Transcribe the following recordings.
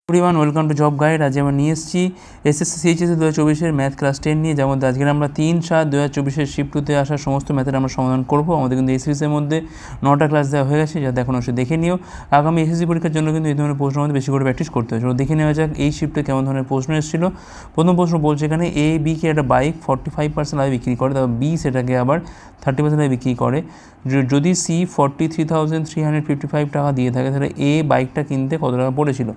Everyone welcome to job guide. আজ আমরা নিয়ে এসেছি এসএসসি সিএইচএসসি 2024-এর ম্যাথ ক্লাস 10 নিয়ে, যেমন আজকে আমরা 3/7/2024-এর শিফট 2-তে আসা সমস্ত ম্যাথের আমরা সমাধান করব। আমাদের কিন্তু এই সিরিজের মধ্যে 9টা ক্লাস দেওয়া হয়ে গেছে, যা দেখানো অবশ্যই দেখে নিও। আগামী এসএসসি পরীক্ষার জন্য কিন্তু এই ধরনের প্রশ্ন আমাদের বেশি করে প্র্যাকটিস করতে হয়। চলো দেখে নেওয়া যাক এই শিফটে কেমন ধরনের প্রশ্ন এসেছিল। প্রথম প্রশ্ন বলছে এখানে এ বিকে একটা বাইক 45% আয় বিক্রি করে, তারপর বি সেটাকে আবার 30% আয় বিক্রি করে। যদি সি 43,355 টাকা দিয়ে থাকে, তাহলে এ বাইকটা কিনতে কত টাকা পড়েছিল।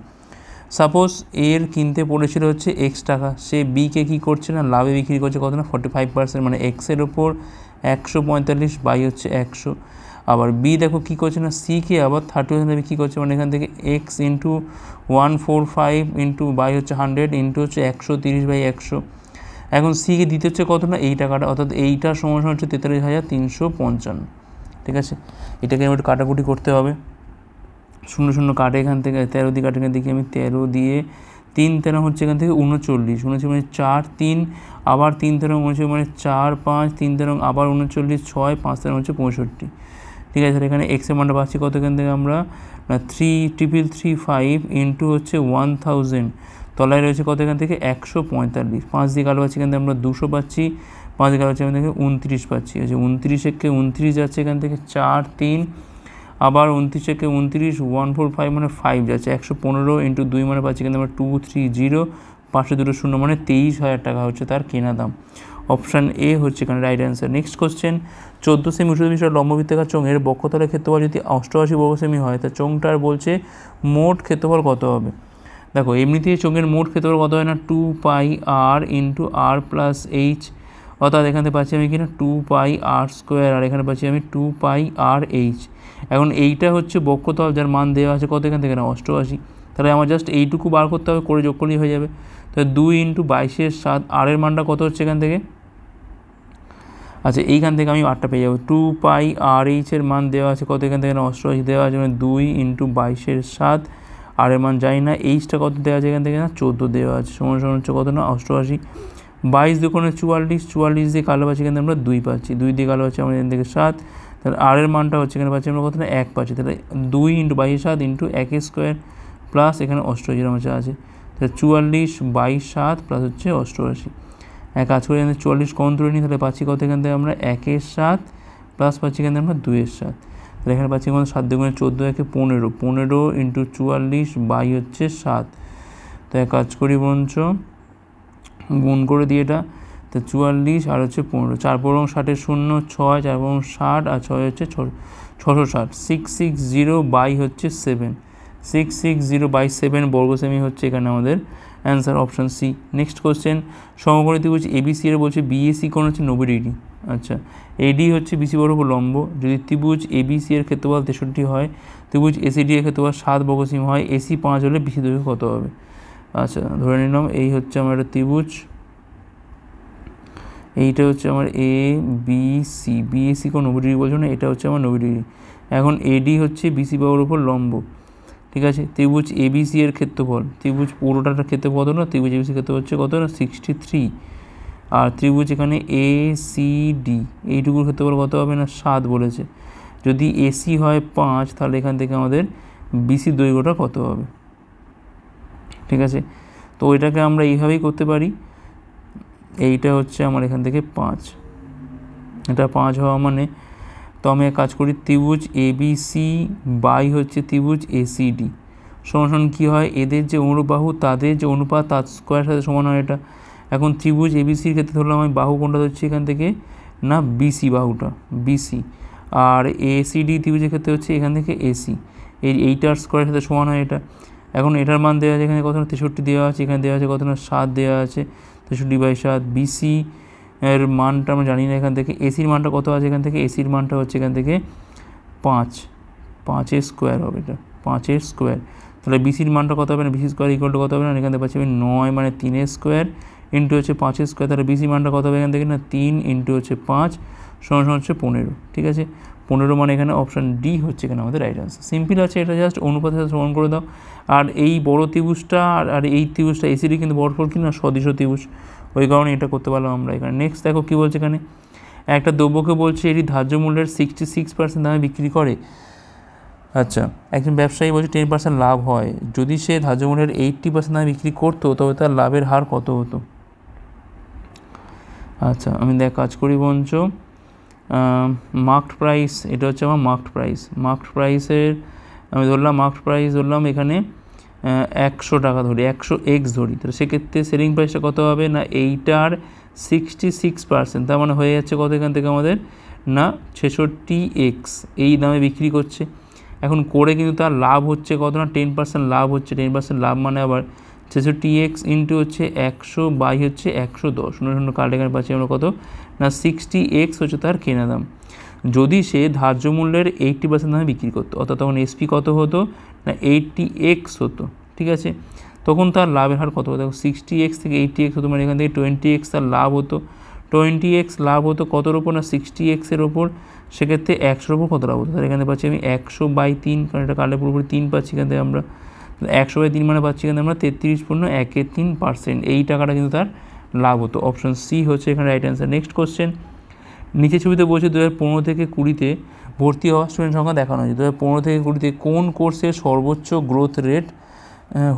সাপোজ এর কিনতে পড়েছিল হচ্ছে এক্স টাকা, সে বিকে কী করছে না, লাভে বিক্রি করছে কত না 45%, মানে এক্সের ওপর 145 বাই হচ্ছে 100। আবার বি দেখো কী করছে না, সিকে আবার 30% বিক্রি করছে, মানে এখান থেকে এক্স ইন্টু 145 ইন্টু বাই হচ্ছে 100 ইন্টু হচ্ছে 130/100। এখন সিকে দিতে হচ্ছে কত না এই টাকাটা, অর্থাৎ এইটার সমান হচ্ছে 43,355। ঠিক আছে, এটাকে একটু কাটাকুটি করতে হবে। 0 কাটে এখান থেকে, 13 দিয়ে কাটে, এখান থেকে আমি 13 দিয়ে 3 13 হচ্ছে এখান থেকে 39 মানে 4 3, আবার 3 13 39 মানে 4 5 3 13 আবার 39 6 5 13 হচ্ছে 65। ঠিক আছে, এখানে এক্সের মানটা পাচ্ছি কত, এখান থেকে আমরা 3,335 ইন্টু হচ্ছে 1000, তলায় রয়েছে কত এখান থেকে 145, 5 দিয়ে কালো পাচ্ছি এখান থেকে আমরা 200 পাচ্ছি, 5 দিয়ে কালো পাচ্ছি এখান থেকে 29 পাচ্ছি। আছে 29 29 যাচ্ছে এখান থেকে 4 3, আবার 29 145 মানে 5 যাচ্ছে, 115 ইন্টু 2 মানে পাচ্ছি কিন্তু আমরা 230, 5 2 0 মানে 23,000 টাকা হচ্ছে তার কেনা দাম। অপশান এ হচ্ছে এখানে রাইট অ্যান্সার। নেক্সট কোশ্চেন, 14 সেমি 18 মিটার লম্ববৃত্তাকার চোঙের বক্ষতলের ক্ষেত্রফল যদি 88 বর্গ সেমি হয়, তা চোঙটার বলছে মোট ক্ষেত্রফল কত হবে। দেখো এমনিতেই চোঙের মোট ক্ষেত্রফল কত হয় না 2πr into r plus H, অর্থাৎ এখানে পাচ্ছি আমি কিনা 2πr², আর এখানে পাচ্ছি আমি 2πrh। এখন এইটা হচ্ছে বক্ষতল যার মান দেওয়া আছে কত এখান থেকে না 88, তাহলে আমার জাস্ট এইটুকু বার করতে হবে, করে যোগ করলেই হয়ে যাবে। তাহলে 2 ইন্টু 22/7, আর এর মানটা কত হচ্ছে এখান থেকে, আচ্ছা এইখান থেকে আমি আরটা পেয়ে যাবো। 2πrh এর মান দেওয়া আছে কত এখান থেকে না 88 দেওয়া আছে, মানে 2 ইন্টু 22/7, আর এর মান জানি না, এইচটা কত দেওয়া আছে এখান থেকে না 14 দেওয়া আছে, সমান হচ্ছে কত না 88। 22 দুগুণে 44, 44 দিয়ে কালো পাচ্ছি এখানে আমরা 2 পাচ্ছি, 2 দিয়ে কালো পাচ্ছি আমরা এখান থেকে 7, তাহলে আর এর মানটা হচ্ছে এখানে পাচ্ছি আমরা কত না 1 পাচ্ছি, তাহলে 2 ইন্টু 22/7 ইন্টু 1² প্লাস এখানে 88 আমার আছে, তাহলে 44/7 প্লাস হচ্ছে 88। কাজ করে এখানে 44 কম তুলে নিই, তাহলে পাচ্ছি কত এখান থেকে আমরা 1/7 প্লাস পাচ্ছি এখান থেকে আমরা 2/7, তাহলে এখানে পাচ্ছি আমাদের 7 দুগুণে 14 1 15, 15 ইন্টু 44 বাই হচ্ছে 7। তাই কাজ করি বরঞ্চ গুণ করে দিয়ে এটা, তো 44 আর হচ্ছে 15, 4 4 60 0 6, 4 4 60 আর 6 হচ্ছে 660, 660 বাই হচ্ছে 7, 660/7 বর্গ সেমি হচ্ছে এখানে আমাদের answer, option C. Next question, সমকোণী ত্রিভুজ এবিসি এর বলছে বিএসি কোণ হচ্ছে 90 ডিগ্রি। আচ্ছা এডি হচ্ছে বিসি বর্গ লম্ব, যদি ত্রিভুজ এবিসি এর ক্ষেত্রফল 63 হয়, ত্রিভুজ এসিডি এর ক্ষেত্রফল 7 বর্গ সেমি হয়, এসি 5 হলে বিসি দৈর্ঘ্য কত হবে। আচ্ছা ধরে নিলাম এই হচ্ছে আমার একটা ত্রিভুজ, এইটা হচ্ছে আমার এ বি সি, বিএসি কোণ 90 ডিগ্রি বলছো না, এটা হচ্ছে আমার 90 ডিগ্রি। এখন এডি হচ্ছে বিসি বাহুর উপর লম্ব, ঠিক আছে। ত্রিভুজ এবিসি এর ক্ষেত্রফল, ত্রিভুজ পুরোটার ক্ষেত্রফল কত না, ত্রিভুজ এবিসি ক্ষেত্রফল হচ্ছে কত না 63, আর ত্রিভুজ এখানে এ সি ডি এইটুকুর ক্ষেত্রফল কত হবে না 7 বলেছে। যদি এসি হয় 5, তাহলে এখান থেকে আমাদের বিসি দৈর্ঘ্যটা কত হবে। ঠিক আছে, তো এটাকে আমরা এইভাবেই করতে পারি, এইটা হচ্ছে আমার এখান থেকে 5, এটা 5 হওয়া মানে, তো আমি এক কাজ করি ত্রিভুজ এবিসি বাই হচ্ছে ত্রিভুজ এসিডি সমান কী হয়, এদের যে অনুবাহু তাদের যে অনুপাত তার স্কোয়ার সাথে সমান হয় এটা। এখন ত্রিভুজ এবিসির ক্ষেত্রে ধরলাম আমি বাহু কোনটা ধরছি এখান থেকে না বিসি বাহুটা বিসি, আর এসিডি ত্রিভুজের ক্ষেত্রে হচ্ছে এখান থেকে এসি, এইটার স্কোয়ারের সাথে সমান হয় এটা। এখন এটার মান দেওয়া আছে এখানে কত না 63 দেওয়া আছে, এখানে দেওয়া আছে কত না 7 দেওয়া আছে, 63/7। বিসি এর মানটা আমরা জানি না, এখান থেকে এসির মানটা কত আছে, এখান থেকে এসির মানটা হচ্ছে এখান থেকে 5, 5 স্কোয়ার হবে এটা, 5 স্কোয়ার, তাহলে বিসির মানটা কত হবে না, বিসি স্কোয়ার ইকুয়াল টু কত হবে না, এখান থেকে পাচ্ছি আমি 9 মানে 3 স্কোয়ার ইন্টু হচ্ছে 5 স্কোয়ার, তাহলে বিসি মানটা কত হবে এখান থেকে না 3 ইন্টু হচ্ছে 5 সমান হচ্ছে 15। ঠিক আছে, 15 মানে এখানে অপশান ডি হচ্ছে এখানে আমাদের রাইট আনসার। সিম্পল আছে, এটা জাস্ট অনুপাতের সাথে সমান করে দাও। আর এই বড় ত্রিভুজটা আর এই ত্রিভুজটা এসিডি কিন্তু বড়ফল কি না সদৃশ ত্রিভুজ, ওই কারণে এটা করতে পারলাম আমরা এখানে। নেক্সট দেখো কী বলছে এখানে, একটা দ্রব্যকে বলছে এটি ধার্য মূল্যের 66% দামে বিক্রি করে, আচ্ছা, একজন ব্যবসায়ী বলছে 10% লাভ হয়, যদি সে ধার্য মূল্যের 80% দামে বিক্রি করতো তবে তার লাভের হার কত হতো? আচ্ছা, আমি কাজ করি বঞ্চ। মার্কড প্রাইস, এটা হচ্ছে আমার মার্কড প্রাইস। মার্কড প্রাইসের আমি ধরলাম, মার্কড প্রাইস ধরলাম এখানে 100 টাকা ধরি, 100x ধরি, তাহলে সেক্ষেত্রে সেলিং প্রাইসটা কত হবে না এইটার 66%, তার মানে হয়ে যাচ্ছে কত এখান থেকে আমাদের না 66x এই দামে বিক্রি করছে। এখন করে কিন্তু তার লাভ হচ্ছে কত না 10% লাভ হচ্ছে। 10% লাভ মানে আবার 66x ইন্টু হচ্ছে 100 বাই হচ্ছে 110, 0 কার্ড এখানে পাচ্ছি আমরা কত না 60x হচ্ছে তার কেনা দাম। যদি সে ধার্য মূল্যের 80% দামে বিক্রি করতো, অর্থাৎ তখন এসপি কত হতো না 80x হতো, ঠিক আছে। তখন তার লাভের হার কত হতো? 60x থেকে 80x হতো, মানে এখান থেকে 20x তার লাভ হতো। 20x লাভ হতো কতর ওপর না 60x এর ওপর, সেক্ষেত্রে 100-র ওপর কত লাভ হতো? তাহলে এখানে পাচ্ছি আমি 100/3, কারণ এটা কাটলে পুরোপুরি 3 পাচ্ছি এখান থেকে আমরা। 100/3 মানে পাচ্ছি এখানে আমরা 33.13%, এই টাকাটা কিন্তু তার লাভ হতো। অপশন সি হচ্ছে এখানে রাইট অ্যান্সার। নেক্সট কোশ্চেন, নিচে ছবিতে বলছে 2015 থেকে 20-তে ভর্তি হওয়া স্টুডেন্ট সংখ্যা দেখানো হয়েছে। 2015 থেকে 20-তে কোন কোর্সের সর্বোচ্চ গ্রোথ রেট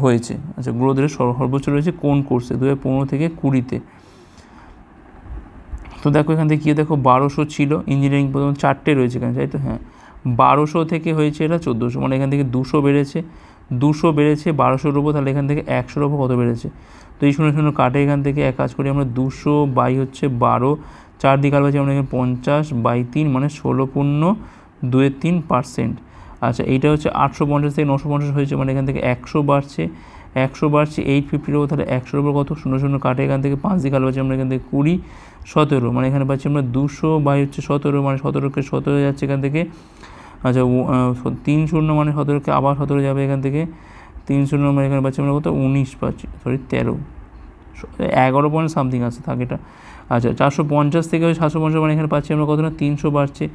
হয়েছে? আচ্ছা, গ্রোথ রেট সর্বোচ্চ রয়েছে কোন কোর্সে 2015 থেকে 20-তে? তো দেখো এখান থেকে কী, দেখো 1200 ছিল, ইঞ্জিনিয়ারিং প্রথম 4টে রয়েছে এখানে, তাই তো? হ্যাঁ, 1200 থেকে হয়েছে এটা 1400, মানে এখান থেকে 200 বেড়েছে, 200 বেড়েছে 1200-র ওপর, তাহলে এখান থেকে 100-র ওপর কত বেড়েছে? তো এই 0 কাটে এখান থেকে এক কাজ করি আমরা, 200 বাই হচ্ছে 12, 4 দিকে আলো পাচ্ছি আমরা এখানে 50/3, মানে 16.23%। আচ্ছা, এইটা হচ্ছে 850 থেকে 950 হয়েছে, মানে এখান থেকে 100 বাড়ছে, 100 বাড়ছে 850-র ওপর, তাহলে 100-র ওপর কত? 0 কাটে এখান থেকে 5 দিকে আলো পাচ্ছি আমরা এখান থেকে 20, 17, মানে এখানে পাচ্ছি আমরা 200 বাই হচ্ছে 17, মানে 17কে 17 যাচ্ছে এখান থেকে। আচ্ছা, 30 মানে 17কে আবার 17 যাবে এখান থেকে, 30 মানে এখানে পাচ্ছি আমরা কত 19 পাচ্ছি, সরি 13, 11 পয়েন্ট সামথিং আছে থাকে এটা। আচ্ছা, 450 থেকে 750, মানে এখানে পাচ্ছি আমরা কত না 300 বাড়ছে,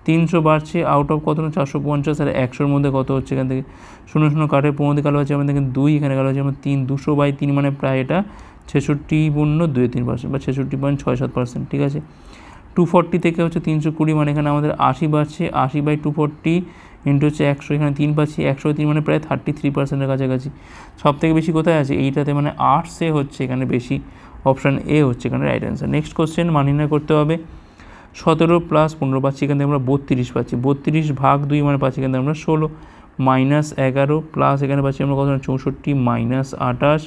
300 বাড়ছে আউট অফ কত না 450, আর 100-র মধ্যে কত হচ্ছে এখান থেকে 0 কাটে 15 দিকে আলো পাচ্ছি আমাদের এখানে 2, এখানে গেলো হচ্ছে আমরা 3, 200/3 মানে প্রায় এটা 66.23% বা 66.67%, ঠিক আছে। 240 থেকে হচ্ছে 320, মানে এখানে আমাদের 80 বাড়ছে, 80/240 ইন্টু হচ্ছে 100, এখানে 3 পাচ্ছি, 103 মানে প্রায় 33%-এর কাছাকাছি। সব থেকে বেশি কোথায় আছে? এইটাতে, মানে আর্টসে হচ্ছে এখানে বেশি। অপশান এ হচ্ছে এখানে রাইট অ্যান্সার। নেক্সট কোশ্চেন, মান নির্ণয় করতে হবে। 17 + 15 পাচ্ছি এখান থেকে আমরা 32 পাচ্ছি, 32/2 মানে পাচ্ছি এখান থেকে আমরা 16, -11 প্লাস এখানে পাচ্ছি আমরা কত না 64 -28,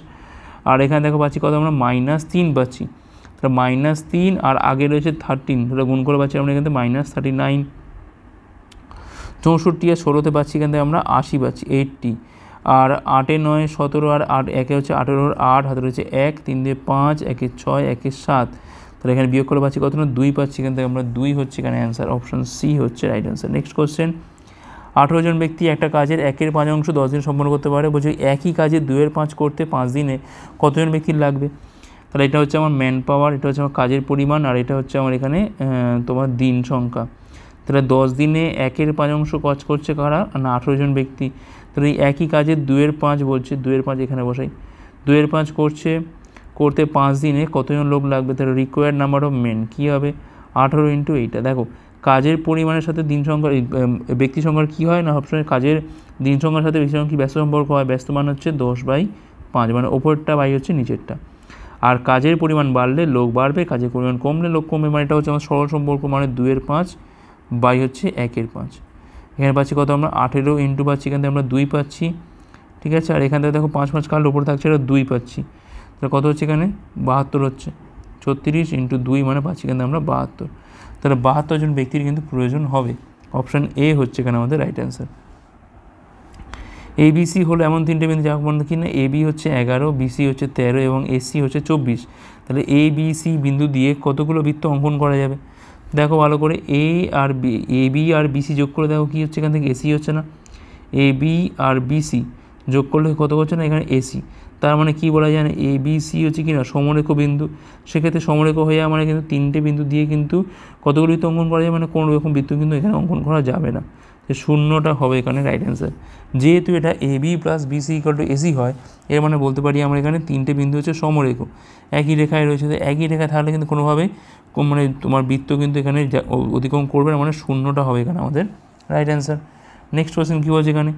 আর এখানে দেখো পাচ্ছি কত আমরা -3 পাচ্ছি, তাহলে -3 আর আগে রয়েছে 13, তাহলে গুণ করে পাচ্ছি আমরা এখান থেকে -39। 64 আর 16-তে পাচ্ছি এখান থেকে আমরা 80 পাচ্ছি, 80, আর 8 এ 9 17, আর 8 একে হচ্ছে 18, 8 হাতে রয়েছে 1, 3 দিয়ে 5, 1 6, 1 7, তাহলে এখানে বিয়োগ করে পাচ্ছি কত না 2 পাচ্ছি এখান থেকে আমরা 2 হচ্ছে এখানে অ্যান্সার। অপশন সি হচ্ছে রাইট অ্যান্সার। নেক্সট কোশ্চেন, 18 জন ব্যক্তি একটা কাজের 1/5 অংশ 10 দিন সম্পন্ন করতে পারে, বলছে একই কাজে 2/5 করতে 5 দিনে কতজন ব্যক্তির লাগবে? তাহলে এটা হচ্ছে আমার ম্যান পাওয়ার, এটা হচ্ছে আমার কাজের পরিমাণ, আর এটা হচ্ছে আমার এখানে তোমার দিন সংখ্যা। তাহলে 10 দিনে 1/5 অংশ কাজ করছে কারা না 18 জন ব্যক্তি। তাহলে এই একই কাজে 2/5 বলছে, 2/5 এখানে বসাই, 2/5 করতে 5 দিনে কতজন লোক লাগবে? তাহলে রিকোয়ার্ড নাম্বার অফ মেন কী হবে? 18 ইন্টু এইটা। দেখো কাজের পরিমাণের সাথে দিন সংখ্যা ব্যক্তি সংখ্যার কী হয় না অপশনে, কাজের দিন সংখ্যার সাথে ব্যক্তি সংখ্যা কি ব্যস্ত সম্পর্ক হয়? ব্যস্ত মান হচ্ছে 10/5, মানে ওপরটা বাই হচ্ছে নিচেরটা। আর কাজের পরিমাণ বাড়লে লোক বাড়বে, কাজের পরিমাণ কমলে লোক কমবে, মানে এটা হচ্ছে আমার সরল সম্পর্ক, মানে 2/5 বাই হচ্ছে 1/5। এখানে পাচ্ছি কত আমরা 18 ইন্টু পাচ্ছি এখান থেকে আমরা 2 পাচ্ছি, ঠিক আছে। আর এখান থেকে দেখো 5 কাটলে উপরে থাকছে এটা 2 পাচ্ছি, তাহলে কত হচ্ছে এখানে 72 হচ্ছে, 36 ইন্টু 2 মানে পাচ্ছি এখান থেকে আমরা 72। তাহলে 72 জন ব্যক্তির কিন্তু প্রয়োজন হবে। অপশান এ হচ্ছে এখানে আমাদের রাইট অ্যান্সার। ABC হলো এমন 3টে বিন্দু যার মধ্যে কিনা AB হচ্ছে 11, BC হচ্ছে 13 এবং AC হচ্ছে 24। তাহলে ABC বিন্দু দিয়ে কতগুলো বৃত্ত অঙ্কন করা যাবে? দেখো ভালো করে, AB আর BC যোগ করে দেখো কী হচ্ছে, এখান থেকে AC হচ্ছে না, AB আর BC যোগ করলে কত হচ্ছে না এখানে AC। তার মানে কি বলা যায় না ABC হচ্ছে কি না সমরেখ বিন্দু। সেক্ষেত্রে সমরেখ হয়ে মানে কিন্তু 3টে বিন্দু দিয়ে কিন্তু কতগুলো বৃত্ত অঙ্কন করা যায়, মানে কোনো রকম বৃত্ত কিন্তু এখানে অঙ্কন করা যাবে না। শূন্যটা হবে এখানে রাইট অ্যান্সার। যেহেতু এটা AB + BC = AC হয়, এর মানে বলতে পারি আমরা এখানে 3টে বিন্দু হচ্ছে সমরেখ, একই রেখায় রয়েছে। তো একই রেখায় থাকলে কিন্তু কোনোভাবে মানে তোমার বৃত্ত কিন্তু এখানে অতিক্রম করবে না, মানে শূন্যটা হবে এখানে আমাদের রাইট অ্যান্সার। নেক্সট কোয়েশ্চেন কী বলছে এখানে,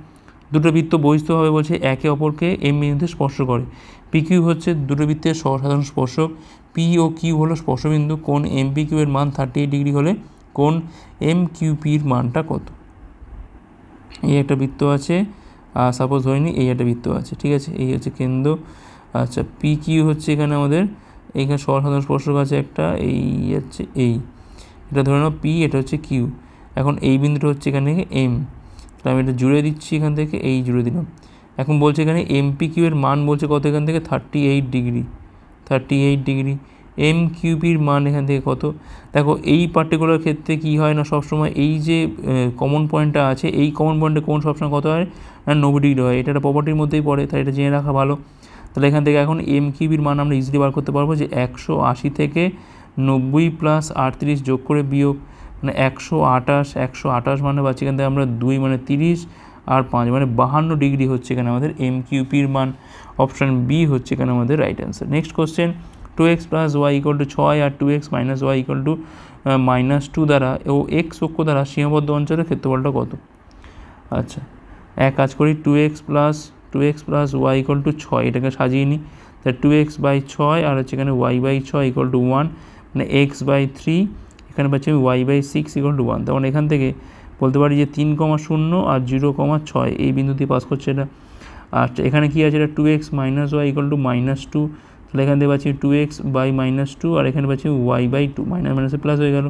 দুটো বৃত্ত বহিস্থভাবে বলছে একে অপরকে এম বিন্দুতে স্পর্শ করে। পি কিউ হচ্ছে দুটো বৃত্তের সাধারণ স্পর্শক, পি ও কিউ হলো স্পর্শবিন্দু, কোণ এম পি কিউ এর মান 38 ডিগ্রি হলে কোণ এম কিউ পির মানটা কত। এই একটা বৃত্ত আছে, সাপোজ ধরিনি এই একটা বৃত্ত আছে, ঠিক আছে, এই হচ্ছে কেন্দ্র। আচ্ছা, পি কিউ হচ্ছে এখানে আমাদের এইখানে সাধারণ স্পর্শক আছে একটা, এই হচ্ছে এটা ধরে নাও পি, এটা হচ্ছে কিউ। এখন এই বিন্দুটা হচ্ছে এখানে এম, তাহলে আমি এটা জুড়ে দিচ্ছি এখান থেকে, এই জুড়ে দিলাম। এখন বলছে এখানে এমপি কিউ এর মান বলছে কত, এখান থেকে 38 ডিগ্রি। এম কিউপির মান এখান থেকে কত। দেখো এই পার্টিকুলার ক্ষেত্রে কি হয় না, সবসময় এই যে কমন পয়েন্টটা আছে, এই কমন পয়েন্টে কোণ সবসময় কত হয় না 90 ডিগ্রি হয়। এটা একটা প্রপার্টির মধ্যেই পড়ে, তাই এটা জেনে রাখা ভালো। তাহলে এখান থেকে এখন এম কিউপির মান আমরা ইজিলি বার করতে পারবো যে 180 থেকে 90 প্লাস 38 যোগ করে বিয়োগ, মানে 128 মানে পাচ্ছি এখান থেকে আমরা 2 মানে 30 আর 5 মানে 52 ডিগ্রি হচ্ছে এখানে আমাদের এম কিউপির মান। অপশান বি হচ্ছে এখানে আমাদের right answer. Next question, 2x plus Y equal to 6 আর 2x minus Y equal to -2 দ্বারা ও এক্স অক্ষ দ্বারা সীমাবদ্ধ অঞ্চলের ক্ষেত্রফলটা কত। আচ্ছা, এক কাজ করি, 2x plus Y equal to 6, এটাকে সাজিয়ে নিই। তাহলে 2x/6 আর হচ্ছে এখানে y/6 ইকুয়াল টু 1, মানে x/3, এখানে পাচ্ছি আমি y/6 ইকুয়াল টু 1। তখন এখান থেকে বলতে পারি যে 3,0 আর 0,6 এই বিন্দুতে পাস করছে এটা। আর এখানে কি আছে, এটা 2x minus Y equal to -2, তাহলে এখান থেকে পাচ্ছি 2x/-2 আর এখানে পাচ্ছি y/2, মাইনাস মাইনাসে প্লাস হয়ে গেল,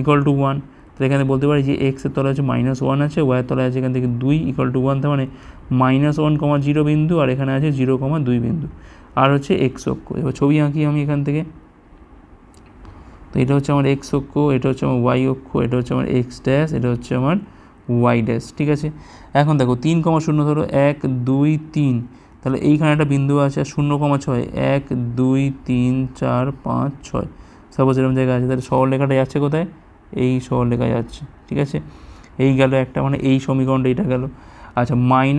ইকুয়াল টু 1। তাহলে এখানে বলতে পারি যে এক্সের তলায় আছে -1 আছে, ওয়াইয়ের তলায় আছে এখান থেকে 2 ইকুয়াল টু 1, তার মানে -1,0 বিন্দু আর এখানে আছে 0,2 বিন্দু আর হচ্ছে এক্স অক্ষ। এবার ছবি আঁকি আমি এখান থেকে। তো এটা হচ্ছে আমার এক্স অক্ষ, এটা হচ্ছে আমার ওয়াই অক্ষ, এটা হচ্ছে আমার এক্স ড্যাশ, এটা হচ্ছে আমার ওয়াই ড্যাশ, ঠিক আছে। এখন দেখো 3,0 ধরো 1 2 3, তাহলে এইখানে একটা বিন্দু আছে 0,6, 1 2 3 4 5 6, সাপোজ এরকম জায়গা আছে। তাহলে সরলরেখাটা যাচ্ছে কোথায়, এই সরলরেখা যাচ্ছে, ঠিক আছে। এই গেল একটা, মানে এই সমীকরণটা এটা গেল। আচ্ছা, -1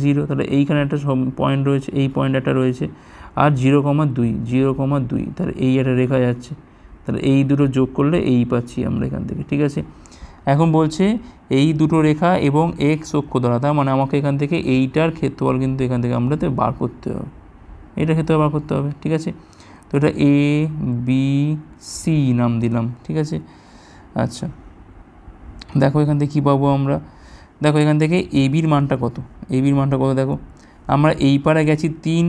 0, তাহলে এইখানে একটা পয়েন্ট রয়েছে, এই পয়েন্ট একটা রয়েছে, আর 0,2, তাহলে এই একটা রেখা যাচ্ছে। তাহলে এই দুটো যোগ করলে এই পাচ্ছি আমরা এখান থেকে, ঠিক আছে। এখন বলছে এই দুটো রেখা এবং এক্স অক্ষ দ্বারা, তার মানে আমাকে এখান থেকে এইটার ক্ষেত্রফল কিন্তু এখান থেকে আমাদের বার করতে হবে, এইটার ক্ষেত্রফল বার করতে হবে, ঠিক আছে। তো এটা এ বি সি নাম দিলাম, ঠিক আছে। আচ্ছা, দেখো এখান থেকে কী পাবো আমরা, দেখো এখান থেকে এবির মানটা কত, দেখো আমরা এই পারে গেছি 3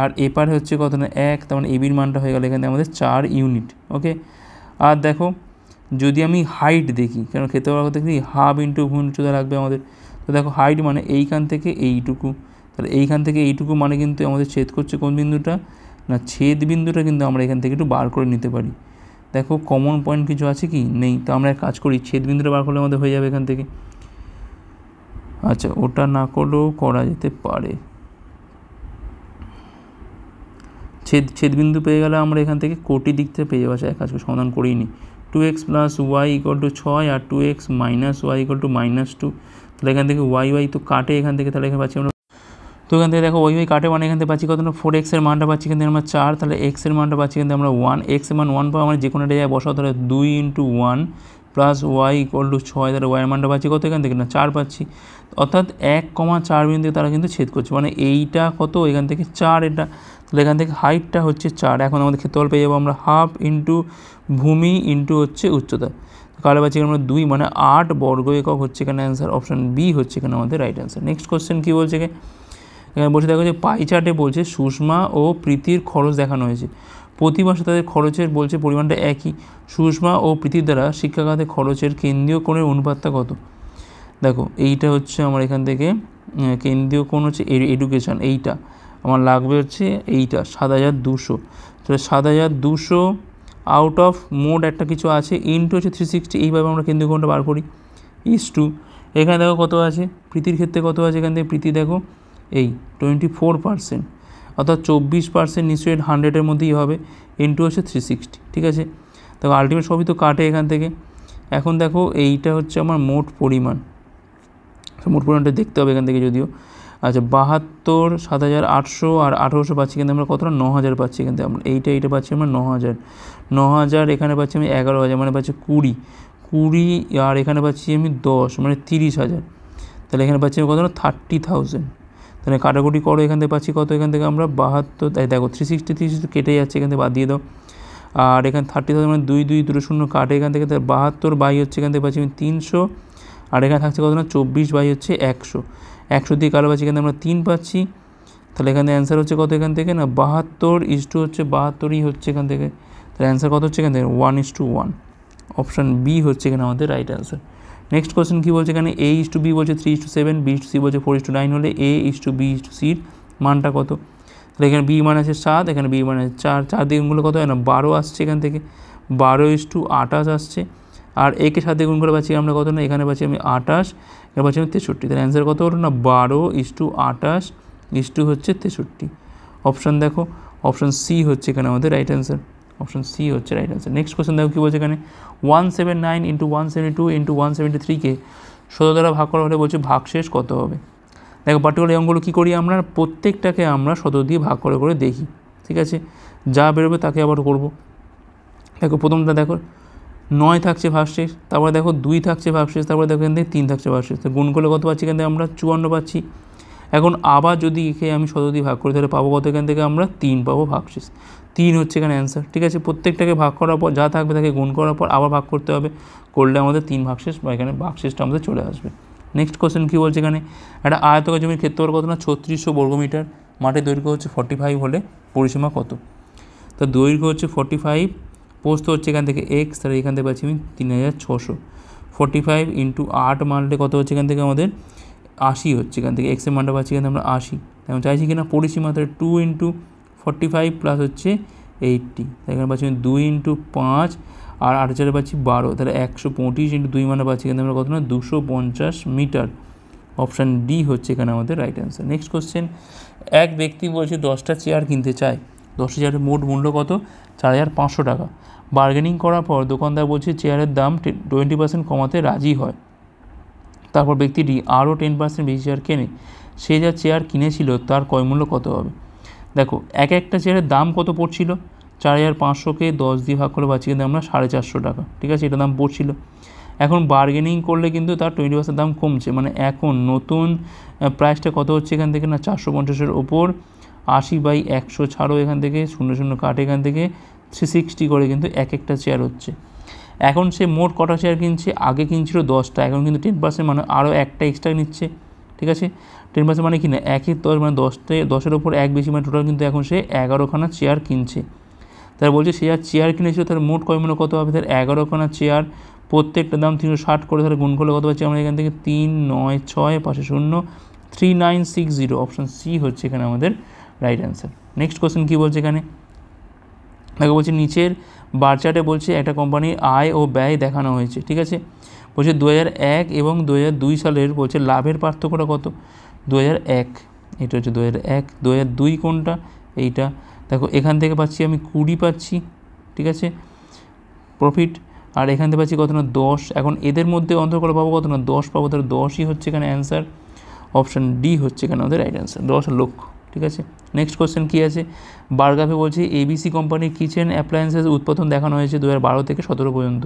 আর এ পারে হচ্ছে কত না 1, তার মানে এবির মানটা হয়ে গেল এখানে আমাদের 4 ইউনিট, ওকে। আর দেখো যদি আমি হাইট দেখি, কারণ ক্ষেত্রফল করতে দেখি হাফ ইন্টু ভূমি উচ্চতা লাগবে আমাদের। তো দেখো হাইট মানে এইখান থেকে এইটুকু, তাহলে এইখান থেকে এইটুকু মানে কিন্তু আমাদের ছেদ করছে কোন বিন্দুটা না, ছেদ বিন্দুটা কিন্তু আমরা এখান থেকে একটু বার করে নিতে পারি। দেখো কমন পয়েন্ট কিছু আছে কি, নেই, তো আমরা এক কাজ করি, ছেদ বিন্দুটা বার করলে আমাদের হয়ে যাবে এখান থেকে। আচ্ছা, ওটা না করলেও করা যেতে পারে, ছেদ বিন্দু পেয়ে গেলে আমরা এখান থেকে কোটি দিক থেকে পেয়ে যাবো। এক কাজ করে সমাধান করেই নি, 2x plus Y equal to 6 আর 2x minus Y equal to -2, তাহলে এখান থেকে ওয়াই তো কাটে এখান থেকে, তাহলে এখানে পাচ্ছি আমরা, তো এখান থেকে দেখো ওয়াই কাটে মানে এখান থেকে পাচ্ছি কত না 4x এর মানটা পাচ্ছি এখান থেকে আমরা 4, তাহলে x এর মানটা পাচ্ছি এখান থেকে আমরা 1, x এর মান 1 পাবো, মানে যে কোনো একটা জায়গায় বসাও, তাহলে 2 × 1 প্লাস ওয়াই ইকুয়াল টু 6, তাহলে ওয়াইয়ের মানটা পাচ্ছি কত এখান থেকে না 4 পাচ্ছি, অর্থাৎ 1,4 বিন্দু তারা কিন্তু ছেদ করছে, মানে এইটা কত এখান থেকে 4, এটা, তাহলে এখান থেকে হাইটটা হচ্ছে 4। এখন আমাদের ক্ষেত্রফল পেয়ে যাবো আমরা হাফ ইন্টু ভূমি ইন্টু হচ্ছে উচ্চতা, কালে পাচ্ছি আমরা 2, মানে 8 বর্গ একক হচ্ছে এখানে অ্যান্সার। অপশান বি হচ্ছে এখানে আমাদের রাইট অ্যান্সার। নেক্সট কোশ্চেন কী বলছে, এখানে বলছে দেখো যে পাই চার্টে বলছে সুষমা ও প্রীতির খরচ দেখানো হয়েছে, প্রতি মাসে তাদের খরচের বলছে পরিমাণটা একই, সুষমা ও প্রীতির দ্বারা শিক্ষাখাতে খরচের কেন্দ্রীয় কোণের অনুপাতটা কত। দেখো এইটা হচ্ছে আমার এখান থেকে কেন্দ্রীয় কোণ হচ্ছে এডুকেশান, এইটা আমার লাগবে হচ্ছে এইটা 7,200, তাহলে 7,200 আউট অফ মোড একটা কিছু আছে ইন্টু হচ্ছে 360, এইভাবে আমরা কেন্দ্রীয় কোণটা বার করি, = এখানে দেখো কত আছে, প্রীতির ক্ষেত্রে কত আছে, এখান থেকে প্রীতি দেখো এই 24%, অর্থাৎ 24% নিশ্চয়ই 100-এর মধ্যেই হবে, ইন্টু হচ্ছে 360, ঠিক আছে। দেখো আলটিমেট সবই তো কাটে এখান থেকে। এখন দেখো এইটা হচ্ছে আমার মোট পরিমাণটা দেখতে হবে এখান থেকে যদিও। আচ্ছা, 72, 7,800 আর 1,800 পাচ্ছি, কিন্তু আমরা কতটা 9,000 পাচ্ছি এখান থেকে, আমরা এইটা পাচ্ছি আমরা 9,000, এখানে পাচ্ছি আমি 11,000, মানে পাচ্ছি 20, আর এখানে পাচ্ছি আমি 10, মানে 30,000। তাহলে এখানে পাচ্ছি কত না 30,000। তাহলে কাটাকুটি করো, এখান থেকে পাচ্ছি কত, এখান থেকে আমরা 72, তাই দেখো 360 কেটে যাচ্ছে, এখান থেকে বাদ দিয়ে দাও। আর এখানে 30,000 মানে 2 2 দুটো শূন্য কাটে এখান থেকে, তাহলে 72 বাই হচ্ছে এখান থেকে পাচ্ছি আমি 300। আর এখানে থাকছে কত না 24 বাই হচ্ছে 100 দিয়ে কালো পাচ্ছি, এখানে আমরা 3 পাচ্ছি। তাহলে এখানে অ্যান্সার হচ্ছে কত, এখান থেকে না 72 হচ্ছে 72ই হচ্ছে এখান থেকে। তাহলে অ্যান্সার কত হচ্ছে এখান থেকে 1:1। অপশান বি হচ্ছে এখানে আমাদের রাইট অ্যান্সার। নেক্সট কোয়েশ্চেন কী বলছে এখানে, A:B বলছে 3:7, B:C বলছে 4:9 হলে A:B:C মানটা কত। তাহলে এখানে বি মান আছে 7, এখানে বি মান আছে 4, 4 দিয়ে গুণগুলো কত হয় না 12 আসছে, এখান থেকে 12:28 আসছে। আর একে 7 দিয়ে গুণ করে পাচ্ছি আমরা কত না, এখানে পাচ্ছি আমি 28, এখানে পাচ্ছি আমি 63। তাহলে অ্যান্সার কত হলো না 12:28 হচ্ছে 63। অপশান দেখো, অপশান সি হচ্ছে এখানে আমাদের রাইট অ্যান্সার। অপশান সি হচ্ছে রাইট অ্যান্সার। নেক্সট কোয়েশ্চেন দেখো কী বলছে এখানে, 179 × 172 × 173কে 17 দ্বারা ভাগ করা হলে বলছে ভাগশেষ কত হবে। দেখো পার্টিকুলার অঙ্কগুলো কী করি আমরা, প্রত্যেকটাকে আমরা 17 দিয়ে ভাগ করে করে দেখি, ঠিক আছে, যা বেরোবে তাকে আবার করব। দেখো প্রথমটা দেখো 9 থাকছে ভাগশেষ, তারপরে দেখো 2 থাকছে ভাগশেষ, তারপরে দেখো এখান থেকে 3 থাকছে ভাগশেষ। তো গুণ করলে কত পাচ্ছি, এখান থেকে আমরা 54 পাচ্ছি। এখন আবার যদি একে আমি 17 দিয়ে ভাগ করি তাহলে পাবো কত, এখান থেকে আমরা 3 পাবো ভাগশেষ। 3 হচ্ছে এখানে অ্যান্সার, ঠিক আছে। প্রত্যেকটাকে ভাগ করার পর যা থাকবে তাকে গুণ করার পর আবার ভাগ করতে হবে, করলে আমাদের 3 ভাগশেষ বা এখানে ভাগশেষটা আমাদের চলে আসবে। নেক্সট কোশ্চেন কী বলছে এখানে, একটা আয়তকার জমির ক্ষেত্রফল কত না 3600 বর্গমিটার, মাঠের দৈর্ঘ্য হচ্ছে 45 হলে পরিসীমা কত। তো দৈর্ঘ্য হচ্ছে 45, প্রস্থ হচ্ছে এখান থেকে x, তাহলে এখান থেকে পাচ্ছি আমি 3600। 45 × 8 মানলে কত হচ্ছে, এখান থেকে আমাদের 80 হচ্ছে, এখান থেকে x এর মানটা পাচ্ছি এখান থেকে আমরা 80। তেমন চাইছি কিনা পরিসীমা, তাহলে 2 × 45 প্লাস হচ্ছে 80, এখানে পাচ্ছি 2 × 5 আর 8 পাচ্ছি 12, তাহলে 125 × 2 মানে পাচ্ছি এখানে আমরা কত না 250 মিটার। অপশান ডি হচ্ছে এখানে আমাদের রাইট অ্যান্সার। নেক্সট কোশ্চেন, এক ব্যক্তি বলছে 10টা চেয়ার কিনতে চায়, 10টা চেয়ারের মোট মূল্য কত 4500 টাকা। বার্গেনিং করার পর দোকানদার বলছে চেয়ারের দাম 20% কমাতে রাজি হয়। তারপর ব্যক্তিটি আরও 10% বেশি চেয়ার কেনে, সে যা চেয়ার কিনেছিল তার ক্রয় মূল্য কত হবে। দেখো এক একটা চেয়ারের দাম কত পড়ছিল, 4500কে 10 দিয়ে ভাগ করে পাচ্ছি কিন্তু আমরা 450 টাকা, ঠিক আছে, এটা দাম পড়ছিল। এখন বার্গেনিং করলে কিন্তু তার 20% দাম কমছে, মানে এখন নতুন প্রাইসটা কত হচ্ছে এখান থেকে না 450-এর ওপর 80/100 ছাড়ো, এখান থেকে 00 কাটে, এখান থেকে 360 করে কিন্তু এক একটা চেয়ার হচ্ছে। এখন সে মোট কটা চেয়ার কিনছে, আগে কিনছিল 10টা, এখন কিন্তু 10% মানে আরও একটা এক্সট্রা নিচ্ছে, ঠিক আছে। 10% মানে কি না 1/10 মানে 10-এর ওপর 1 বেশি, মানে টোটাল কিন্তু এখন সে 11খানা চেয়ার কিনছে। তারা বলছে সে আর চেয়ার কিনেছিল তার মোট ক্রয় মূল্য কত হবে, তার 11খানা চেয়ার, প্রত্যেকটা দাম 360 করে, তাহলে গুণ করলে কত পাচ্ছি আমরা এখান থেকে 3 9 6 পাশে 0 3960। অপশান সি হচ্ছে এখানে আমাদের রাইট অ্যান্সার। নেক্সট কোশ্চেন কী বলছে এখানে, দেখো বলছে নিচের বার চার্টে বলছে একটা কোম্পানির আয় ও ব্যয় দেখানো হয়েছে, ঠিক আছে। বলছে 2001 এবং 2002 সালের বলছে লাভের পার্থক্যটা কত। 2001 এটা হচ্ছে 2001, 2002 কোনটা এইটা। দেখো এখান থেকে পাচ্ছি আমি 20 পাচ্ছি, ঠিক আছে প্রফিট, আর এখান থেকে পাচ্ছি কত না 10। এখন এদের মধ্যে অন্তর করে পাবো কত না 10 পাবো, তাহলে 10ই হচ্ছে এখানে অ্যান্সার। অপশান ডি হচ্ছে এখানে আমাদের রাইট অ্যান্সার, 10 লক্ষ, ঠিক আছে। নেক্সট কোশ্চেন কী আছে, বারগ্রাফে বলছে ABC কোম্পানির কিচেন অ্যাপ্লায়েন্সেস উৎপাদন দেখানো হয়েছে 2012 থেকে 17 পর্যন্ত।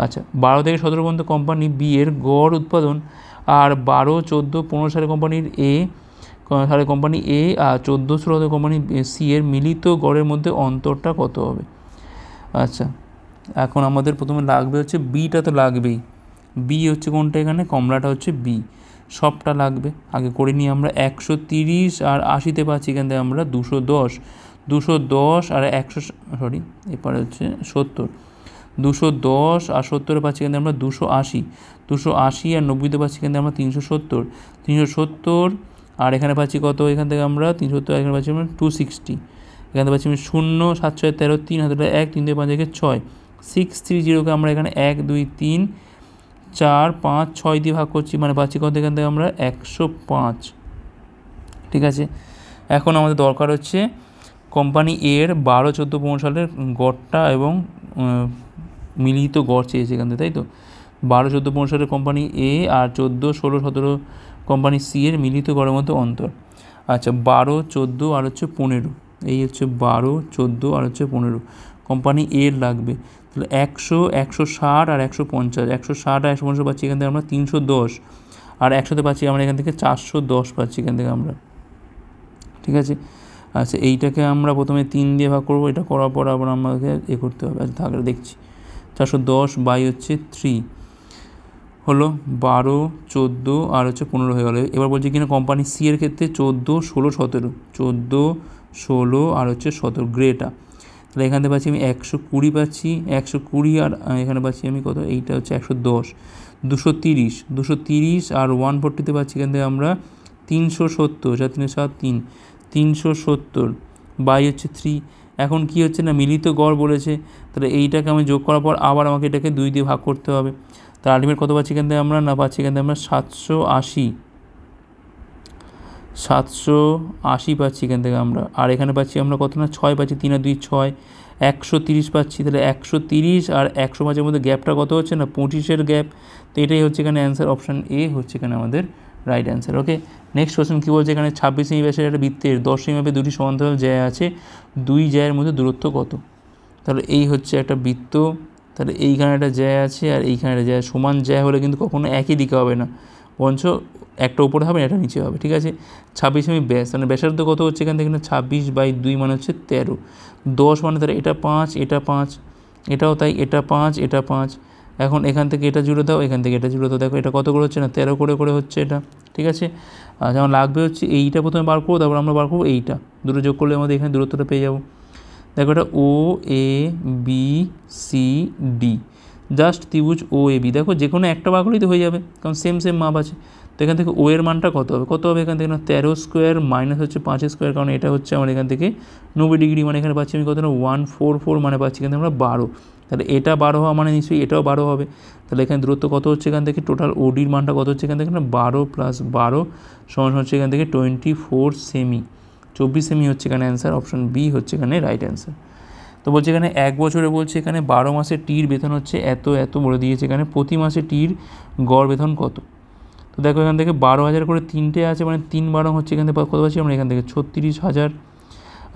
আচ্ছা 12 থেকে 17 পর্যন্ত কোম্পানি বি এর গড় উৎপাদন, আর 12 14 15 সালে কোম্পানির কোম্পানি এ আর 14 16 কোম্পানি সি এর মিলিত গড়ের মধ্যে অন্তরটা কত হবে। আচ্ছা এখন আমাদের প্রথমে লাগবে হচ্ছে বিটা, তো লাগবেই, বি হচ্ছে কোনটা এখানে কমলাটা হচ্ছে বি, সবটা লাগবে। আগে করে নিই আমরা 130 আর 80তে পাচ্ছি এখান থেকে আমরা 210 আর 100 এরপরে হচ্ছে 70, 210 আর 70 পাচ্ছি এখান থেকে আমরা 280 আর 90তে পাচ্ছি এখান থেকে আমরা 370 আর এখানে পাচ্ছি কত, এখান থেকে আমরা 370, এখানে পাচ্ছি আমরা 260, এখানে পাচ্ছি আমি 0 7 6 13 3 হাতে 1 3 2 5 6 630কে আমরা এখানে 1 2 3 4 5 6 দিয়ে ভাগ করছি, মানে পাচ্ছি কত এখান থেকে আমরা 105, ঠিক আছে। এখন আমাদের দরকার হচ্ছে কোম্পানি এর 12 14 15 সালের গড়টা এবং মিলিত গড় চেয়েছে এখান থেকে, তাই তো 12 14 15 সালের কোম্পানি এ আর 14 16 17 কোম্পানি সি এর মিলিত গড়ের মধ্যে অন্তর। আচ্ছা 12 14 আর হচ্ছে 15, এই হচ্ছে 12 14 আর হচ্ছে 15 কোম্পানি এর লাগবে, তাহলে 100 160 আর 150, 160 আর 150 পাচ্ছি এখান থেকে আমরা 310, আর 100তে পাচ্ছি আমরা এখান থেকে 410 পাচ্ছি এখান থেকে আমরা, ঠিক আছে। আচ্ছা এইটাকে আমরা প্রথমে 3 দিয়ে ভাগ করবো, এটা করার পর আবার আমাকে করতে হবে। আচ্ছা থাকলে দেখছি 410 বাই হচ্ছে 3 হলো 12, 14 আর হচ্ছে 15 হয়ে গেলো। এবার বলছি কিনা কোম্পানি সি এর ক্ষেত্রে 14, 16, 17, 14, 16 আর হচ্ছে 17 গ্রেটা। তাহলে এখান থেকে পাচ্ছি আমি 120 পাচ্ছি, 120 আর এখানে পাচ্ছি আমি কত, এইটা হচ্ছে 110, 230 আর 140তে পাচ্ছি এখান থেকে আমরা 370, 4 3 7 3, 370 বাই হচ্ছে 3। এখন কি হচ্ছে না মিলিত গড় বলেছে, তাহলে এইটাকে আমি যোগ করার পর আবার আমাকে এটাকে 2 দিয়ে ভাগ করতে হবে। তার আলটিমেট কত পাচ্ছি এখান থেকে আমরা, না পাচ্ছি এখান থেকে আমরা 780 পাচ্ছি এখান থেকে আমরা। আর এখানে পাচ্ছি আমরা কত না 6 পাচ্ছি, 3 আর 2 6, 130 পাচ্ছি। তাহলে 130 আর 105 মধ্যে গ্যাপটা কত হচ্ছে না 25-এর গ্যাপ। তো এটাই হচ্ছে এখানে অ্যান্সার, অপশান এ হচ্ছে এখানে আমাদের রাইট অ্যান্সার। ওকে, নেক্সট কোশ্চেন কী বলছে এখানে, 26 সেমি ব্যাসের একটা বৃত্তের 10 সেমি মাপে দুটি সমান্তরাল জ্যা আছে, 2 জ্যায়ের মধ্যে দূরত্ব কত। তাহলে এই হচ্ছে একটা বৃত্ত, তাহলে এইখানে একটা জ্যা আছে আর এইখানে একটা জ্যা, সমান জ্যা হলে কিন্তু কখনো একই দিকে হবে না, বরঞ্চ একটা উপরে হবে একটা নিচে হবে, ঠিক আছে। 26 সেমি ব্যাস, মানে ব্যাসার্ধ কত হচ্ছে এখান থেকে 26 বাই 2 মানে হচ্ছে 13, 10 মানে তাহলে এটা 5, এটা 5, এটাও তাই, এটা 5, এটা 5। এখন এখান থেকে এটা জুড়ে দাও, এখান থেকে এটা জুড়ে দাও, দেখো এটা কত করে হচ্ছে না 13 করে হচ্ছে এটা, ঠিক আছে। যেমন লাগবে হচ্ছে এইটা প্রথমে বার করবো, তারপর আমরা বার করবো এইটা, দুটো যোগ করলে আমাদের এখানে দূরত্বটা পেয়ে যাবো। দেখো এটা ও A B C D, just ত্রিভুজ ও এ বি, দেখো যে কোনো একটা বার করলেই তো হয়ে যাবে, কারণ সেম মাপ আছে। তো এখান থেকে ও এর মানটা কত হবে এখান থেকে না 13 স্কোয়ার মাইনাস হচ্ছে 5 স্কোয়ার, কারণ এটা হচ্ছে আমার এখান থেকে 90 ডিগ্রি, মানে এখানে পাচ্ছি আমি কত না 144, মানে পাচ্ছি এখান থেকে আমরা 12। তাহলে এটা 12 হওয়া মানে নিশ্চয়ই এটাও 12 হবে। তাহলে এখানে দূরত্ব কত হচ্ছে এখান থেকে, টোটাল ওডির মানটা কত হচ্ছে এখান থেকে না 12 + 12 সমান হচ্ছে এখান থেকে 24 সেমি, 24 সেমি হচ্ছে এখানে অ্যান্সার, অপশন বি হচ্ছে এখানে রাইট অ্যান্সার। তো বলছে এখানে 1 বছরে বলছে এখানে 12 মাসে টির বেতন হচ্ছে এত বলে দিয়েছে, এখানে প্রতি মাসে টির গড় বেতন কত। তো দেখো এখান থেকে 12,000 করে 3টে আছে, মানে 3 12 হচ্ছে এখান থেকে কত পাচ্ছি আমরা এখান থেকে 36,000।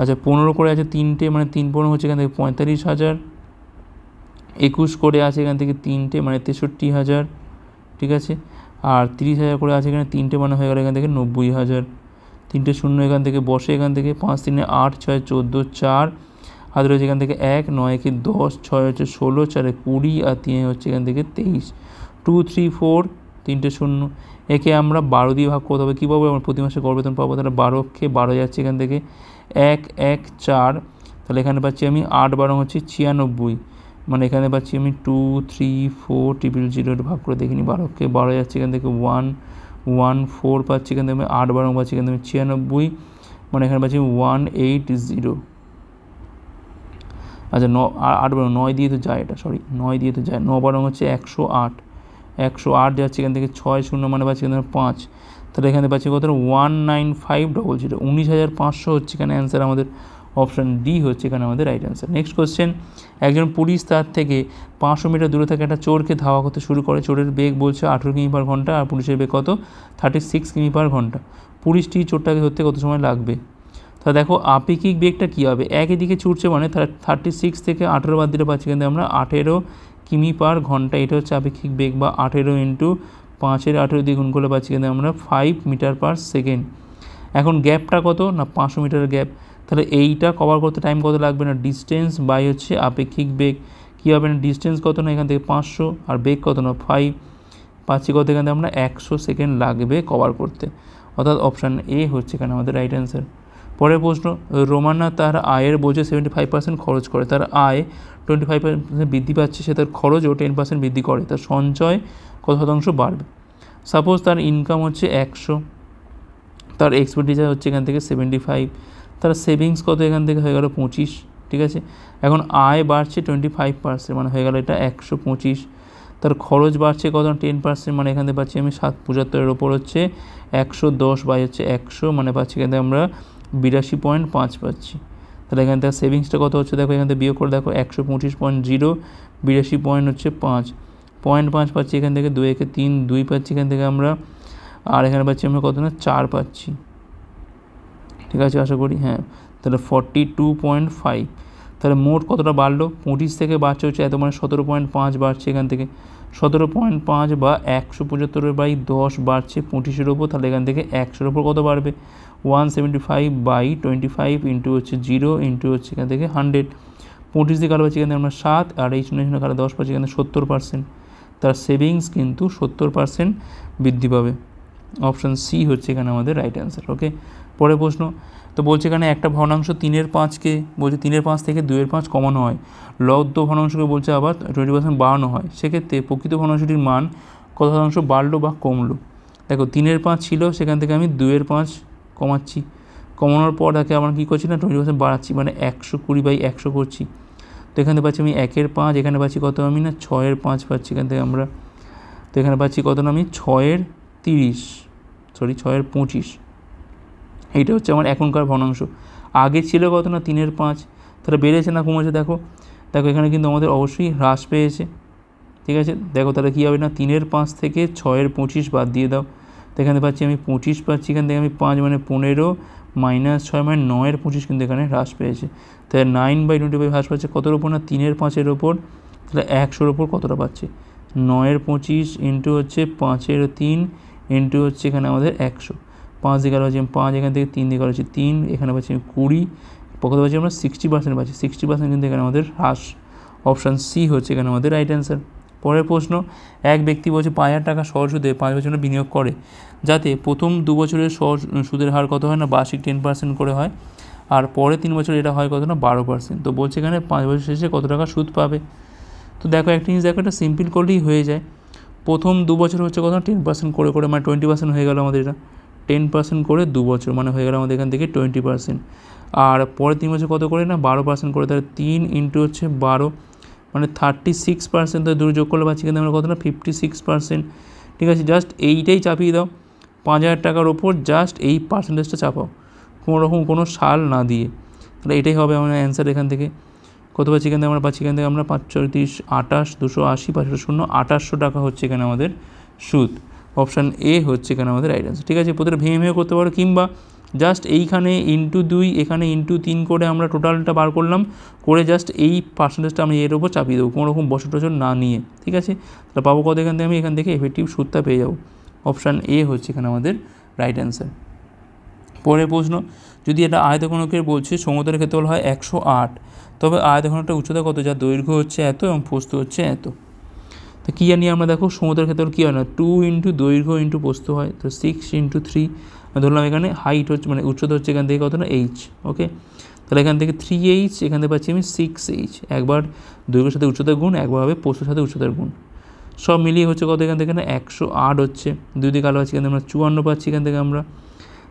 আচ্ছা 15 করে আছে 3টে, মানে 3 15 হচ্ছে এখান থেকে 45,000। 21 করে আছে এখান থেকে 3টে, মানে 63,000, ঠিক আছে। আর 30,000 করে আছে এখানে 3টে, মানে হয়ে গেল এখান থেকে 90,000। 3টে শূন্য এখান থেকে বসে, এখান থেকে 5 3 8 6 14 4 হাত রয়েছে এখান থেকে 1 9 1 10 6 হচ্ছে 16 4 20 আর 3 হচ্ছে এখান থেকে 23, 2 3 4 3টে শূন্য। একে আমরা 12 দিয়ে ভাগ করতে হবে, কী পাবো আমরা প্রতি মাসে গড় বেতন পাবো, তাহলে 12কে 12 যাচ্ছে এখান থেকে 1 1 4, তাহলে এখানে পাচ্ছি আমি 8 12 হচ্ছে 96, মানে এখানে পাচ্ছি আমি 2 3 4 000 ভাগ করে দেখিনি, 12কে 12 যাচ্ছে এখান থেকে 1 1 4 পাচ্ছি এখান থেকে আমি 8 12 পাচ্ছি এখান থেকে 96, মানে এখানে পাচ্ছি 180। আচ্ছা 8 12 9 দিয়ে তো যায়, এটা সরি 9 দিয়ে তো যায়, 9 12 হচ্ছে 108 যাচ্ছে এখান থেকে 6 0, মানে পাচ্ছি এখানে 5, তাহলে এখানে পাচ্ছি কত 19500, 19,500 হচ্ছে এখানে অ্যান্সার আমাদের, অপশান ডি হচ্ছে এখানে আমাদের রাইট অ্যান্সার। নেক্সট কোশ্চেন, একজন পুলিশ তার থেকে 500 মিটার দূরে থেকে একটা চোরকে ধাওয়া করতে শুরু করে, চোরের বেগ বলছে 18 কিমি/ঘন্টা আর পুলিশের বেগ কত 36 কিমি/ঘন্টা। পুলিশটি চোরটাকে ধরতে কত সময় লাগবে। তা দেখো আপেক্ষিক বেগটা কী হবে, একই দিকে ছুটছে মানে 36 থেকে 18 বাদ দিলে পাচ্ছি কিন্তু আমরা 18 কিমি/ঘন্টা, এটা হচ্ছে আপেক্ষিক বেগ, বা 18 × 5 দিয়ে গুণ করলে পাচ্ছি কিন্তু আমরা 5 মিটার/সেকেন্ড। এখন গ্যাপটা কত না 500 মিটারের গ্যাপ, তাহলে এইটা কভার করতে টাইম কত লাগবে না ডিস্টেন্স বাই হচ্ছে আপেক্ষিক বেগ। কী হবে না ডিস্টেন্স কত না এখান থেকে 500 আর বেগ কত না 5, পাচ্ছি কত এখান থেকে আমরা 100 সেকেন্ড লাগবে কভার করতে, অর্থাৎ অপশান এ হচ্ছে এখানে আমাদের রাইট অ্যান্সার। পরের প্রশ্ন, রোমানা তার আয়ের বোঝে 75% খরচ করে, তার আয় 25% বৃদ্ধি পাচ্ছে, সে তার খরচও 10% বৃদ্ধি করে, তার সঞ্চয় কত শতাংশ বাড়বে। সাপোজ তার ইনকাম হচ্ছে 100, তার এক্সপেন্ডিচার হচ্ছে এখান থেকে 75, তার সেভিংস কত এখান থেকে হয়ে গেল 25, ঠিক আছে। এখন আয় বাড়ছে 25%, মানে হয়ে গেল এটা 125, তার খরচ বাড়ছে কত 10%, মানে এখান থেকে পাচ্ছি আমি 75 ওপর হচ্ছে 110 বাই হচ্ছে 100, মানে পাচ্ছি এখান থেকে আমরা 82.5 পাচ্ছি। তাহলে এখান থেকে সেভিংসটা কত হচ্ছে দেখো এখান থেকে বিয়োগ করে দেখো 125.0, 82 হচ্ছে 5.5 পাচ্ছি এখান থেকে, 2 একে 3 2 পাচ্ছি এখান থেকে আমরা, আর এখানে পাচ্ছি আমরা কত না 4 পাচ্ছি, ঠিক আছে আশা করি, হ্যাঁ। তাহলে 42.5, তাহলে মোট কতটা বাড়লো 25 থেকে বাড়ছে হচ্ছে এত, মানে 17.5 বাড়ছে এখান থেকে, 17.5 বা 175/10 বাড়ছে 25-এর ওপর, তাহলে এখান থেকে 100-এর ওপর কত বাড়বে 175/25 ইন্টু হচ্ছে 0 ইন্টু হচ্ছে এখান থেকে 100। 25 দিয়ে কালো পাচ্ছি এখানে আমরা 7, আর এই 0 কালো 10 পাচ্ছি এখানে 70%। তার সেভিংস কিন্তু 70% বৃদ্ধি পাবে। অপশান সি হচ্ছে এখানে আমাদের রাইট অ্যান্সার। ওকে, পরের প্রশ্ন। তো বলছে এখানে একটা ভগ্নাংশ 3/5কে বলছে 3/5 থেকে 2/5 কমানো হয়, লব্ধ ভগ্নাংশকে বলছে আবার 20% বাড়ানো হয়, সেক্ষেত্রে প্রকৃত ভগ্নাংশটির মান কত শতাংশ বাড়লো বা কমলো। দেখো 3/5 ছিল, সেখান থেকে আমি 2/5 কমাচ্ছি, কমানোর পর তাকে আমরা কী করছি না 20% বাড়াচ্ছি, মানে 120/100 করছি। তো এখানে পাচ্ছি আমি 1/5, এখানে পাচ্ছি কত আমি না 6/5 পাচ্ছি এখান থেকে আমরা। তো এখানে পাচ্ছি কত না আমি 6/25। এইটা হচ্ছে আমার এখনকার ভগ্নাংশ। আগে ছিল কত না 3/5, তাহলে বেড়েছে না কমেছে দেখো। দেখো এখানে কিন্তু আমাদের অবশ্যই হ্রাস পেয়েছে, ঠিক আছে। দেখো তাহলে কী হবে না 3/5 থেকে 6/25 বাদ দিয়ে দাও, তো এখানে পাচ্ছি আমি 25 পাচ্ছি, এখান থেকে আমি 5 মানে 15 মাইনাস 6 মানে 9/25 কিন্তু এখানে হ্রাস পেয়েছে। তাহলে 9/25 হ্রাস পাচ্ছে কতর ওপর না 3/5-এর ওপর, তাহলে 100-র ওপর কতটা পাচ্ছে 9/25 ইন্টু হচ্ছে 5/3 ইন্টু হচ্ছে এখানে আমাদের 100। 5 দিকে আলো পাচ্ছি 5, এখান থেকে 3 দিকে আলো পাচ্ছি 3, এখানে পাচ্ছি আমি 20, কত পাচ্ছি আমরা 60% পাচ্ছি। 60% কিন্তু এখানে আমাদের হ্রাস। অপশান সি হচ্ছে এখানে আমাদের রাইট অ্যান্সার। পরের প্রশ্ন। এক ব্যক্তি বলছে 5,000 টাকা সহজ সুদে 5 বছরের বিনিয়োগ করে, যাতে প্রথম 2 বছরের সহজ সুদের হার কত হয় না বার্ষিক 10% করে হয়, আর পরে 3 বছর এটা হয় কত না 12%। তো বলছে এখানে 5 বছর শেষে কত টাকা সুদ পাবে। তো দেখো একটা জিনিস দেখো, এটা সিম্পল করলেই হয়ে যায়। প্রথম 2 বছর হচ্ছে কত 10% করে করে, মানে 20% হয়ে গেল আমাদের, এটা 10% করে 2 বছর মানে হয়ে গেল আমাদের এখান থেকে 20%। আর পরে 3 বছর কত করে না 12% করে, তাহলে 3 ইন্টু হচ্ছে 12 মানে 36%। তো দূর যোগ করলে পাচ্ছি কিন্তু আমরা কত না 56%। ঠিক আছে, জাস্ট এইটাই চাপিয়ে দাও 5,000 টাকার ওপর, জাস্ট এই পার্সেন্টেজটা চাপাও, কোনো রকম কোনো সাল না দিয়ে, তাহলে এটাই হবে আমার অ্যান্সার। এখান থেকে কত পাচ্ছি এখান থেকে আমরা পাচ্ছি এখান থেকে আমরা 5 30 28 280 500 2800 টাকা হচ্ছে এখানে আমাদের সুদ। অপশান এ হচ্ছে এখানে আমাদের রাইট অ্যান্সার। ঠিক আছে, প্রতিটা ভেঙে ভেঙে করতে পারো, কিংবা জাস্ট এইখানে ইন্টু 2 এখানে ইন্টু 3 করে আমরা টোটালটা বার করলাম, করে জাস্ট এই পার্সেন্টেজটা আমি এর ওপর চাপিয়ে দেবো, কোনো রকম বছর টছর না নিয়ে। ঠিক আছে, তাহলে পাবো কত এখান থেকে আমি এখান থেকে এফেক্টিভ সুদটা পেয়ে যাবো। অপশান এ হচ্ছে এখানে আমাদের রাইট অ্যান্সার। পরের প্রশ্ন। যদি এটা আয়তঘনকের বলছে সমতলের ক্ষেত্রফল হয় 108, তবে আয়তঘনকটার উচ্চতা কত, যার দৈর্ঘ্য হচ্ছে এত এবং প্রস্থ হচ্ছে এত। তো কী জানি আমরা, দেখো সমতলের ক্ষেত্রফল কী হয় না 2 ইন্টু দৈর্ঘ্য ইন্টু প্রস্থ হয়, তো 6 ইন্টু 3 ধরলাম। এখানে হাইট হচ্ছে মানে উচ্চতা হচ্ছে এখান থেকে কত না h। ওকে, তাহলে এখান থেকে 3h, এখান থেকে পাচ্ছি আমি 6h, একবার দৈর্ঘ্যের সাথে উচ্চতার গুণ, একবার হবে প্রস্থের সাথে উচ্চতার গুণ, সব মিলিয়ে হচ্ছে কত এখান থেকে না 108 হচ্ছে। দুই দিকে আলো পাচ্ছি এখান থেকে আমরা 54 পাচ্ছি এখান থেকে আমরা।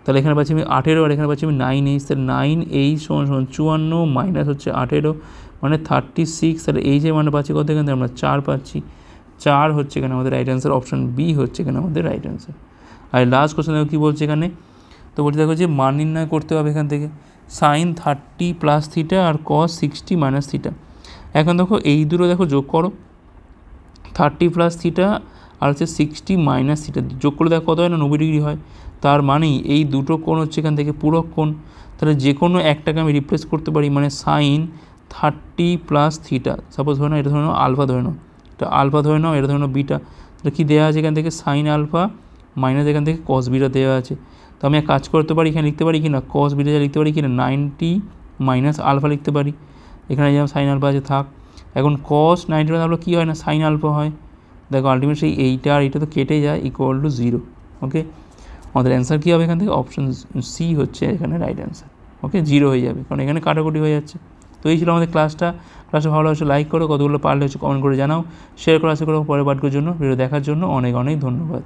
তাহলে এখানে পাচ্ছি আমি 18, আর এখানে পাচ্ছি আমি 9h, তাহলে 9h = 54 মাইনাস হচ্ছে 18 মানে 36, তাহলে এই যে মানে পাচ্ছি কত এখান থেকে আমরা 4 পাচ্ছি। 4 হচ্ছে এখানে আমাদের রাইট অ্যান্সার। অপশান বি হচ্ছে এখানে আমাদের রাইট অ্যান্সার। আর লাস্ট কোশ্চেন দেখো কী বলছে এখানে, তো বলছে দেখো যে মান নির্ণয় করতে হবে এখান থেকে sin 30 + θ আর cos 60 - θ। এখন দেখো এই দুটো দেখো যোগ করো, 30 + θ আর হচ্ছে 60 - θ যোগ করলে দেখো কত হয় না 90 ডিগ্রি হয়। তার মানেই এই দুটো কোণ হচ্ছে এখান থেকে পূরক কোণ, তাহলে যে কোনো একটাকে আমি রিপ্লেস করতে পারি, মানে sin 30 + θ। সাপোজ ধরে নাও এটা ধরে নাও আলফা ধরে নাও, এটা আলফা ধরে নাও, এটা ধরে নাও বিটা। তাহলে কী দেওয়া আছে এখান থেকে sin আলফা মাইনাস এখান থেকে cos বিটা দেওয়া আছে। তো আমি এক কাজ করতে পারি, এখানে লিখতে পারি কি না cos বিটা যা লিখতে পারি কি না 90 - আলফা লিখতে পারি, এখানে যেমন sin আলফা আছে থাক। এখন cos 90 তাহলে কী হয় না sin আলফা হয়। দেখো আলটিমেট সেই এইটা আর এইটা তো কেটে যায়, = 0। ওকে, আমাদের অ্যান্সার কী হবে এখান থেকে, অপশান সি হচ্ছে এখানে রাইট অ্যান্সার। ওকে, 0 হয়ে যাবে, কারণ এখানে কাটাকুটি হয়ে যাচ্ছে। তো এই ছিল আমাদের ক্লাসটা ভালো লাগছে লাইক করো, কতগুলো পারলে হচ্ছে কমেন্ট করে জানাও, শেয়ার করো। আশা করো পরের পাঠের জন্য ভিডিও দেখার জন্য অনেক অনেক ধন্যবাদ।